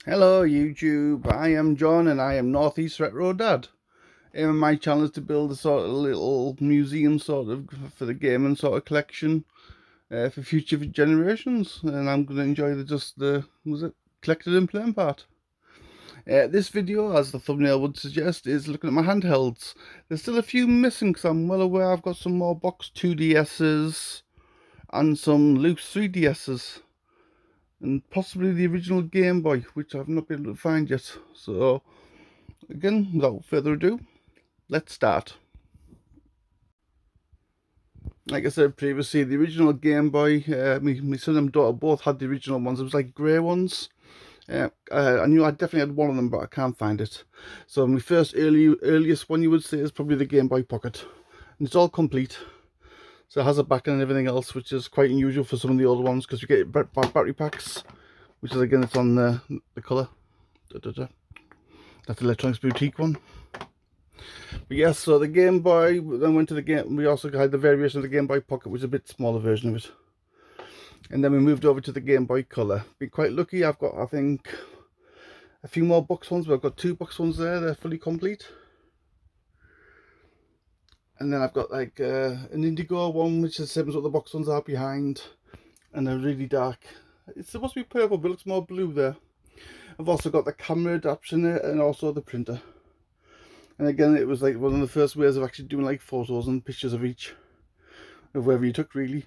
Hello YouTube, I am John and I am Northeast Retro Dad. Aim of my channel is to build a sort of little museum for the gaming sort of collection for future generations, and I'm going to enjoy the was it collected and playing part. This video, as the thumbnail would suggest, is looking at my handhelds. There's still a few missing because I'm well aware I've got some more box 2DS's and some loose 3DS's. And possibly the original Game Boy, which I've not been able to find yet. So, again, without further ado, let's start. Like I said previously, the original Game Boy, my son and daughter both had the original ones. It was like grey ones. I knew I definitely had one of them, but I can't find it. So my first earliest one you would say is probably the Game Boy Pocket. And it's all complete. So it has a back and everything else, which is quite unusual for some of the older ones because you get battery packs, which is again, it's on the colour. That's the Electronics Boutique one. But yes, so the Game Boy, then went to the game. We also had the variation of the Game Boy Pocket, which is a bit smaller version of it. And then we moved over to the Game Boy Color. Been quite lucky. I've got, I think, a few more box ones, but I've got two box ones there. They're fully complete. And then I've got like an indigo one, which is the same as what the box ones are behind, and a really dark. It's supposed to be purple, but it looks more blue there. I've also got the camera adaptation and also the printer. And again, it was like one of the first ways of actually doing like photos and pictures of each, of wherever you took really.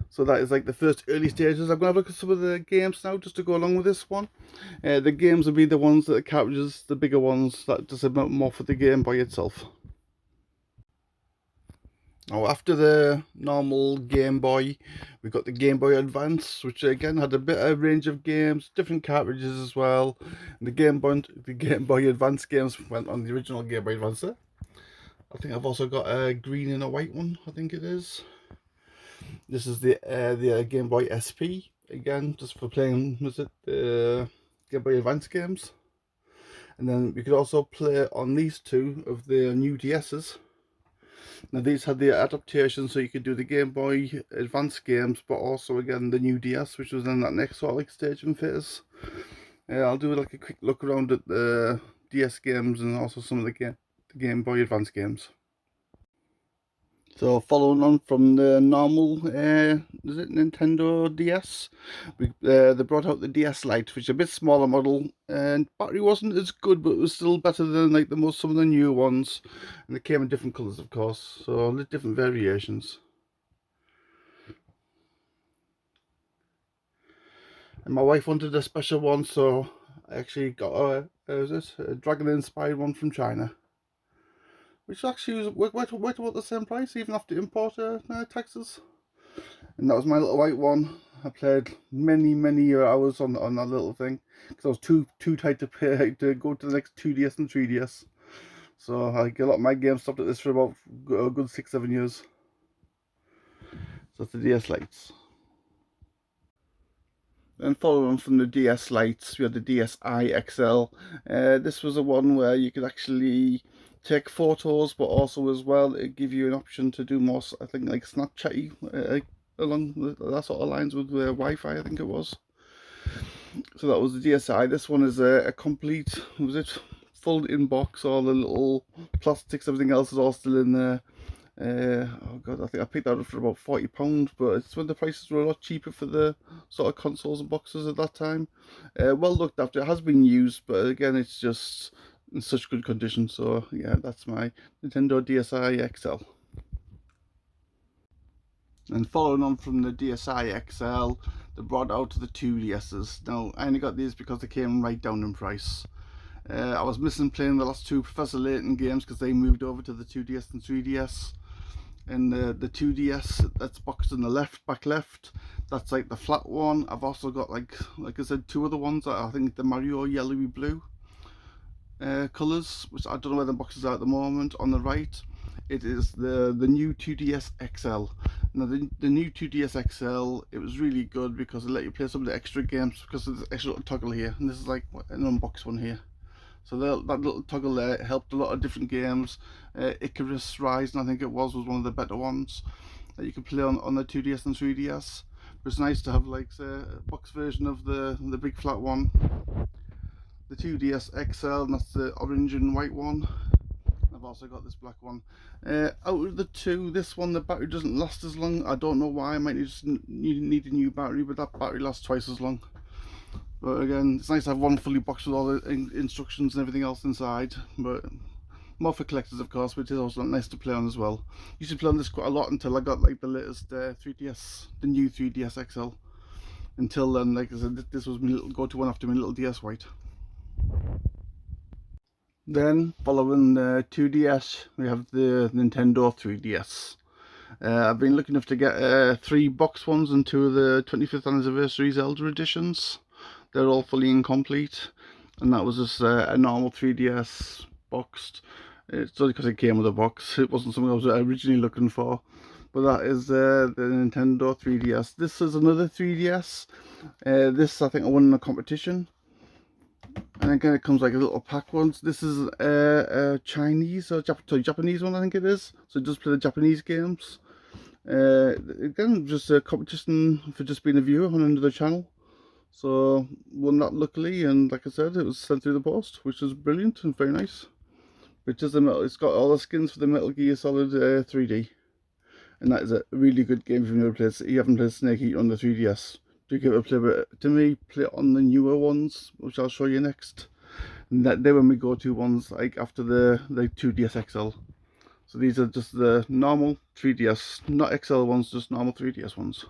So that is like the first early stages. I'm going to have a look at some of the games now, just to go along with this one. The games will be the ones that are cartridges, the bigger ones that just about more for the Game Boy itself. Now, after the normal Game Boy, we got the Game Boy Advance, which again had a bit of range of games, different cartridges as well. And the Game Boy Advance games went on the original Game Boy Advance there. I think I've also got a green and a white one, I think it is. This is the Game Boy SP, again, just for playing, was it, Game Boy Advance games. And then we could also play on these two of the new DS's. Now these had the adaptation, so you could do the Game Boy Advance games, but also again the new DS, which was in that next sort of like stage and phase. I'll do like a quick look around at the DS games and also some of the Game Boy Advance games. So following on from the normal, is it Nintendo DS? They brought out the DS Lite, which is a bit smaller model, and battery wasn't as good, but it was still better than like some of the new ones. And they came in different colours, of course, so different variations. And my wife wanted a special one, so I actually got a dragon-inspired one from China, which actually was worked about the same price, even after import taxes. And that was my little white one. I played many hours on that little thing because I was too tight to pay to go to the next 2DS and 3DS. So I get a lot of my games stopped at this for about a good 6-7 years. So that's the DS Lites. Then following on from the DS Lites, we had the DSi XL. This was a one where you could actually take photos, but also as well it give you an option to do more, I think, like Snapchatty along that sort of lines with Wi-Fi, I think it was. So that was the DSi. This one is a complete, was it, full inbox, all the little plastics, everything else is all still in there. Oh god, I think I picked that up for about £40, but it's when the prices were a lot cheaper for the sort of consoles and boxes at that time. Well looked after. It has been used, but again, it's just in such good condition. So yeah, that's my Nintendo DSi XL. And following on from the DSi XL, they brought out the 2DS's. Now, I only got these because they came right down in price. I was missing playing the last two Professor Layton games because they moved over to the 2DS and 3DS. And the 2DS, that's boxed on the left, back left, that's like the flat one. I've also got like I said, two other ones that I think the Mario yellowy blue colours, which I don't know where the boxes are at the moment. On the right, it is the new 2DS XL. Now the new 2DS XL, it was really good because it let you play some of the extra games because of this extra little toggle here, and this is like an unboxed one here. So that little toggle there helped a lot of different games. Icarus Rise, I think it was one of the better ones that you could play on the 2DS and 3DS. But it's nice to have like say, a box version of the big flat one. the 2DS XL, and that's the orange and white one. I've also got this black one. Out of the two, this one, the battery doesn't last as long. I don't know why. I might just need a new battery, but that battery lasts twice as long. But again, it's nice to have one fully boxed with all the instructions and everything else inside. But more for collectors, of course, but it is also nice to play on as well. Used to play on this quite a lot until I got like the latest 3DS, the new 3DS XL. Until then, like I said, this was my little go-to one after my little DS White. Then, following the 2DS, we have the Nintendo 3DS. I've been lucky enough to get 3 box ones and 2 of the 25th anniversary Zelda editions. They're all fully incomplete, and that was just a normal 3DS boxed. It's only because it came with a box. It wasn't something I was originally looking for. But that is the Nintendo 3DS. This is another 3DS. This I think I won in a competition. And again, it comes like a little pack once. This is a Chinese or Japanese one, I think it is. So it does play the Japanese games. Again, just a competition for just being a viewer on another channel. So won that luckily, and like I said, it was sent through the post, which was brilliant and very nice. It's got all the skins for the Metal Gear Solid 3D. And that is a really good game if you've never played. You haven't played Snake Eater on the 3DS. Do give it a play, but to me, play it on the newer ones, which I'll show you next. And they were my go-to ones, like after the 2DS XL. So these are just the normal 3DS, not XL ones, just normal 3DS ones.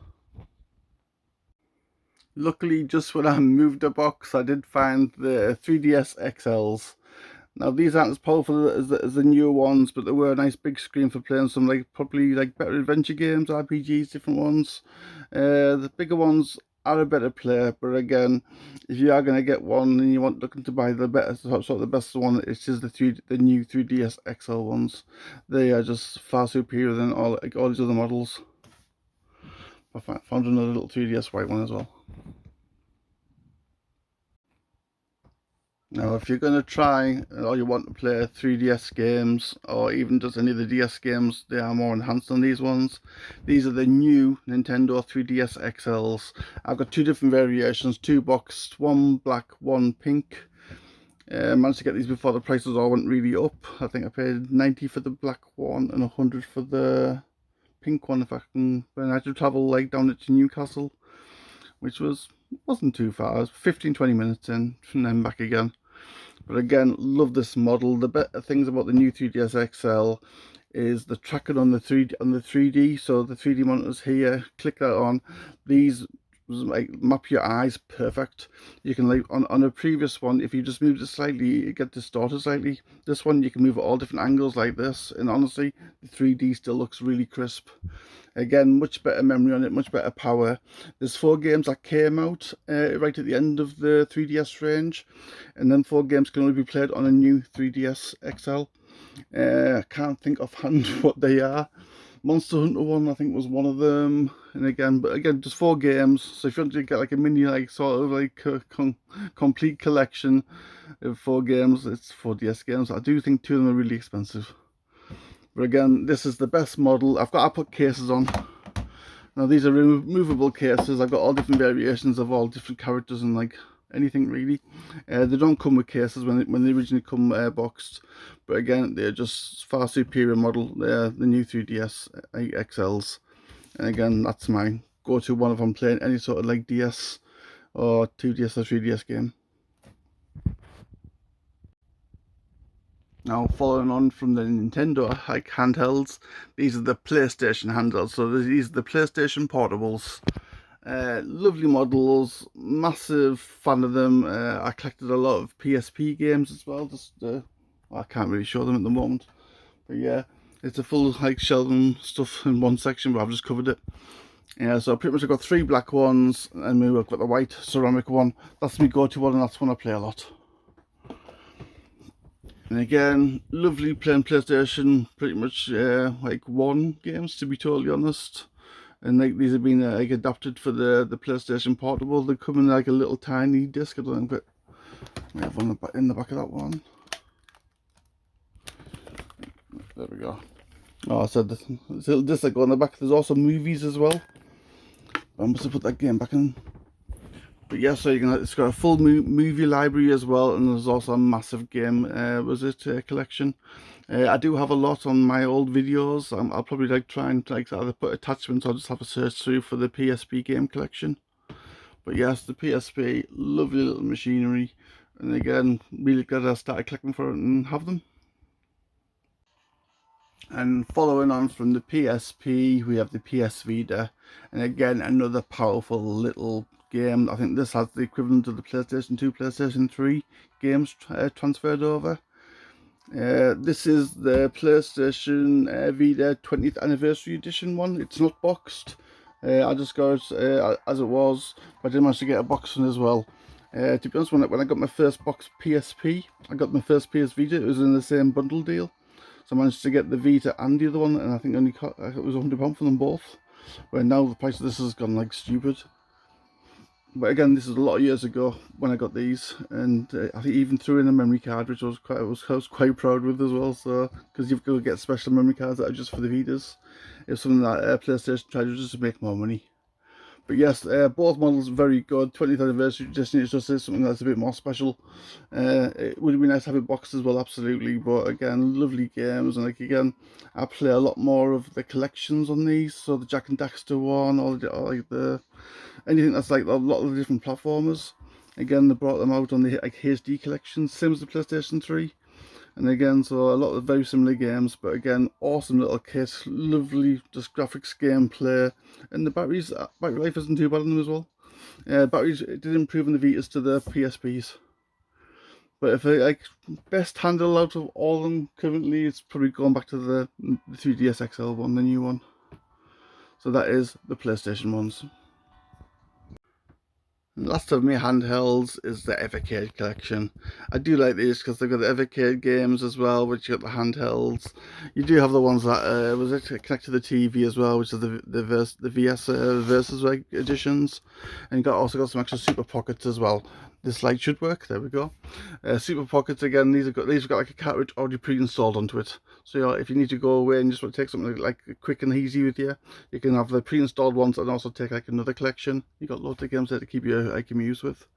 Luckily, just when I moved the box, I did find the 3DS XLs. Now these aren't as powerful as the newer ones, but they were a nice big screen for playing some probably better adventure games, RPGs, different ones. The bigger ones are a better play, but again, if you are going to get one and you want looking to buy the better sort of the best one, it's just the new 3DS XL ones. They are just far superior than all these other models. I found another little 3DS white one as well. Now, if you're going to try or you want to play 3DS games or even just any of the DS games, they are more enhanced than these ones. These are the new Nintendo 3DS XLs. I've got 2 different variations, 2 boxed, 1 black, 1 pink. Managed to get these before the prices all went really up. I think I paid 90 for the black one and 100 for the pink one when I had to travel down to Newcastle, which wasn't too far. It was 15-20 minutes in and then back again. But again, love this model. The better things about the new 3DS XL is the tracking on the 3D. So the 3D monitors here, click that on. These map your eyes perfect. You can on a previous one, if you just moved it slightly, it gets distorted slightly. This one you can move at all different angles like this, and honestly, the 3D still looks really crisp. Again, much better memory on it, much better power. There's 4 games that came out right at the end of the 3DS range, and then 4 games can only be played on a new 3DS XL. I can't think offhand what they are. Monster Hunter one, I think, was one of them. And again, just 4 games. So if you want to get a mini, complete collection of 4 games, it's 4 DS games. I do think 2 of them are really expensive. But again, this is the best model. I've got to put cases on. Now these are removable cases. I've got all different variations of all different characters and anything really. They don't come with cases when they originally come boxed. But again, they're just far superior model. They're the new 3DS XLs. And again, that's my go-to one if I'm playing any sort of DS or 2DS or 3DS game. Now, following on from the Nintendo handhelds, these are the PlayStation handhelds. So these are the PlayStation portables. Lovely models, massive fan of them. I collected a lot of PSP games as well. Well, I can't really show them at the moment, but yeah, it's a full shelf and stuff in one section, but I've just covered it. Yeah, so pretty much I've got 3 black ones, and maybe I've got the white ceramic one. That's my go-to one, and that's one I play a lot. And again, lovely playing PlayStation, pretty much 1 games, to be totally honest. And these have been adapted for the PlayStation Portable. They come in a little tiny disc. I don't know if we have one in the back of that one. There we go. Oh, I said this little disc that go on the back. There's also movies as well. I must have put that game back in. But yeah, so it's got a full movie library as well, and there's also a massive game collection. I do have a lot on my old videos. I'll probably try and either put attachments or just have a search through for the PSP game collection. But yes, the PSP, lovely little machinery, and again, really glad I started collecting for it and have them. And following on from the PSP, we have the PS Vita, and again, another powerful little game. I think this has the equivalent of the PlayStation 2, PlayStation 3 games transferred over. This is the PlayStation Vita 20th Anniversary Edition one. It's not boxed. I just got it as it was, but I did manage to get a box one as well. To be honest, when I got my first box PSP, I got my first PS Vita, it was in the same bundle deal. So I managed to get the Vita and the other one, and I think it was £100 for them both. Where now the price of this has gone like stupid. But again, this is a lot of years ago when I got these, and I think even threw in a memory card, which I was quite proud with as well. So because you've got to get special memory cards that are just for the Vitas, it's something that PlayStation tried to just make more money. But yes, both models are very good. 20th anniversary edition, it's just something that's a bit more special. It would be nice to have it boxed as well, absolutely. But again, lovely games, and like again, I play a lot more of the collections on these. So the Jack and Daxter one, or like the anything that's like a lot of the different platformers. Again, they brought them out on the like HD collection, same as the PlayStation 3. And again, so a lot of very similar games, but again, awesome little kit, lovely just graphics, gameplay, and the battery life isn't too bad on them as well. Batteries did improve on the Vitas to the PSPs. But if I like best handle out of all of them currently, it's probably going back to the 3DS XL one, the new one. So that is the PlayStation ones. And last of my handhelds is the Evercade collection. I do like these because they've got the Evercade games as well, which you got the handhelds. You do have the ones that was connected to the TV as well, which is the VS Versus editions, and you also got some extra Super Pockets as well. This light should work. There we go. Super Pockets again. These have got like a cartridge already pre-installed onto it. So if you need to go away and just want to take something like quick and easy with you, you can have the pre-installed ones and also take like another collection. You got loads of games there to keep you amused with.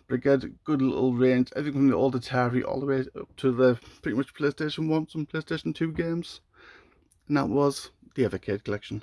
But again, good little range. Everything from the old Atari all the way up to the pretty much PlayStation 1, some PlayStation 2 games. And that was the Evercade collection.